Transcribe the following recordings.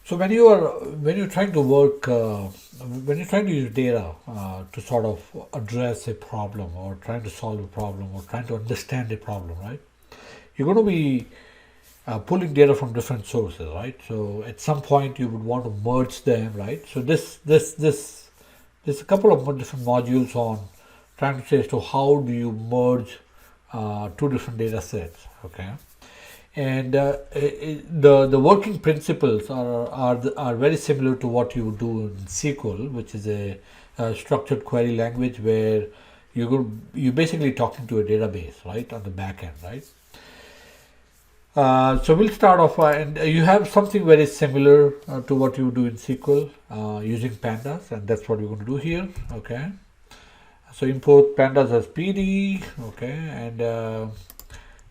So when you're trying to work, when you're trying to use data to sort of address a problem or trying to solve a problem or trying to understand a problem, right? You're going to be pulling data from different sources, right? So at some point you would want to merge them, right? So there's a couple of different modules on trying to say as to how do you merge two different data sets, okay? And the working principles are very similar to what you would do in SQL, which is a structured query language where you're basically talking to a database, right, on the back end, right? So we'll start off, and you have something very similar to what you do in SQL using pandas, and that's what we're going to do here. Okay. So import pandas as PD. Okay, and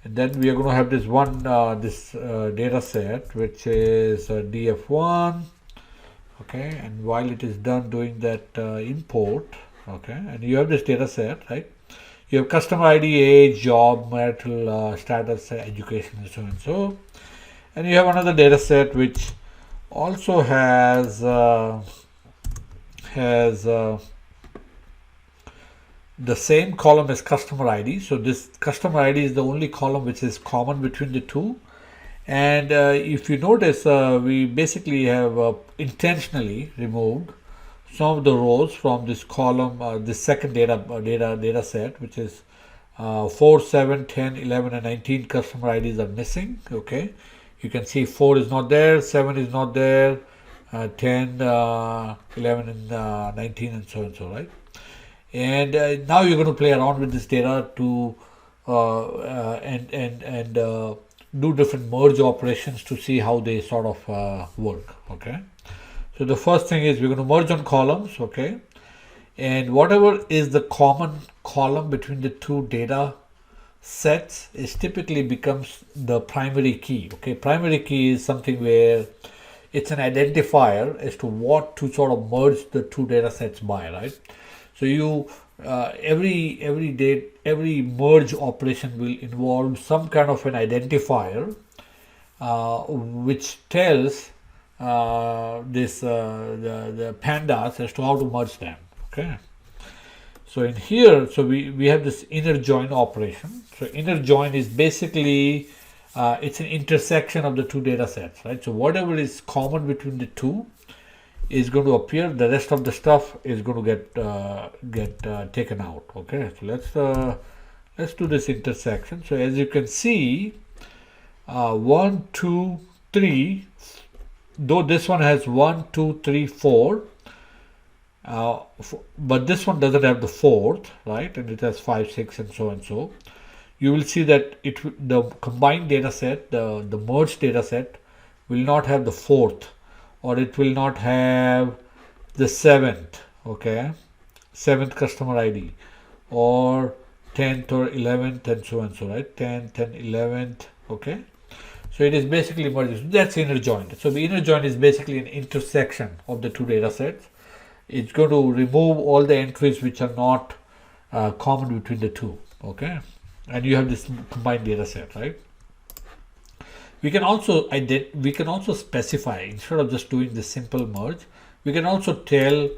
then we are going to have this data set which is df1. Okay, and while it is done doing that import, okay, and you have this data set, right? You have customer ID, age, job, marital status, education, and so and so. And you have another data set which also has the same column as customer ID. So this customer ID is the only column which is common between the two. And if you notice, we basically have intentionally removed some of the rows from this column, this second data set, which is 4, 7, 10, 11, and 19 customer IDs are missing. Okay, you can see 4 is not there, 7 is not there, 10, 11, and 19, and so, right? And now you're going to play around with this data to and do different merge operations to see how they sort of work. Okay. So the first thing is we're going to merge on columns, okay, and whatever is the common column between the two data sets is typically becomes the primary key. Okay, primary key is something where it's an identifier as to what to sort of merge the two data sets by, right? So you every merge operation will involve some kind of an identifier which tells the pandas as to how to merge them. Okay. So in here, so we have this inner join operation. So inner join is basically it's an intersection of the two data sets, right? So whatever is common between the two is going to appear. The rest of the stuff is going to get taken out. Okay. So let's do this intersection. So as you can see, 1, 2, 3. Though this one has 1, 2, 3, 4, but this one doesn't have the fourth, right? And it has 5, 6, and so. You will see that the combined data set, the merged data set, will not have the fourth, or it will not have the seventh. Okay, seventh customer ID, or 10th or 11th, and so, right? 10th and 11th. Okay. So it is basically merged. That's inner join. So the inner join is basically an intersection of the two data sets. It's going to remove all the entries which are not common between the two. Okay, and you have this combined data set, right? We can also specify, instead of just doing the simple merge. We can also tell.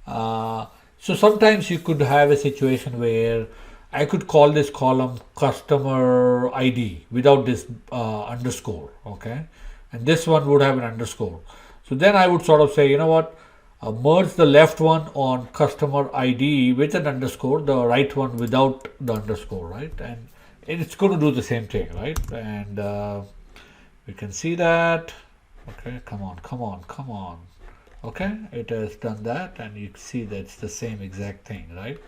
So sometimes you could have a situation where I could call this column customer ID without this underscore, okay? And this one would have an underscore. So then I would sort of say, you know what, merge the left one on customer ID with an underscore, the right one without the underscore, right? And it's going to do the same thing, right? And we can see that. Okay, come on. Okay, it has done that, and you see that it's the same exact thing, right?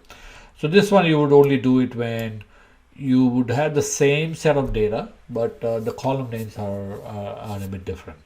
So this one you would only do it when you would have the same set of data, but the column names are a bit different.